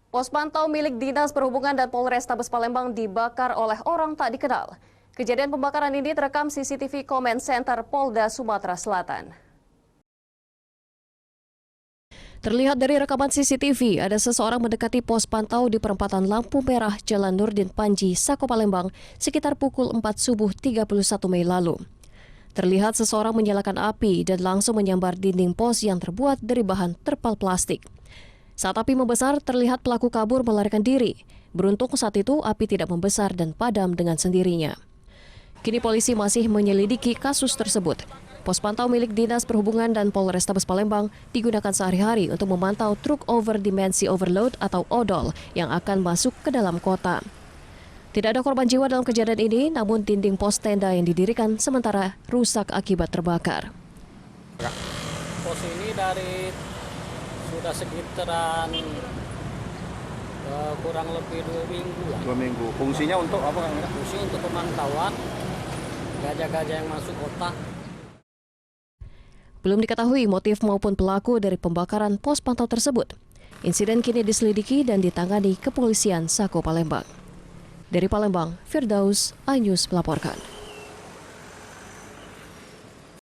Pos pantau milik Dinas Perhubungan dan Polrestabes Palembang dibakar oleh orang tak dikenal. Kejadian pembakaran ini terekam CCTV Command Center Polda Sumatera Selatan. Terlihat dari rekaman CCTV, ada seseorang mendekati pos pantau di perempatan lampu merah Jalan Nurdin Panji, Sako Palembang, sekitar pukul 4 subuh 31 Mei lalu. Terlihat seseorang menyalakan api dan langsung menyambar dinding pos yang terbuat dari bahan terpal plastik. Saat api membesar, terlihat pelaku kabur melarikan diri. Beruntung saat itu api tidak membesar dan padam dengan sendirinya. Kini polisi masih menyelidiki kasus tersebut. Pos pantau milik Dinas Perhubungan dan Polrestabes Palembang digunakan sehari-hari untuk memantau truk over dimensi overload atau odol yang akan masuk ke dalam kota. Tidak ada korban jiwa dalam kejadian ini, namun dinding pos tenda yang didirikan sementara rusak akibat terbakar. Pos ini dari sudah sekitaran kurang lebih 2 minggu lah. 2 minggu. Fungsinya untuk apa, Kang? Fungsi untuk pemantauan gajah-gajah yang masuk kota. Belum diketahui motif maupun pelaku dari pembakaran pos pantau tersebut. Insiden kini diselidiki dan ditangani Kepolisian Sako Palembang. Dari Palembang, Firdaus, iNews melaporkan.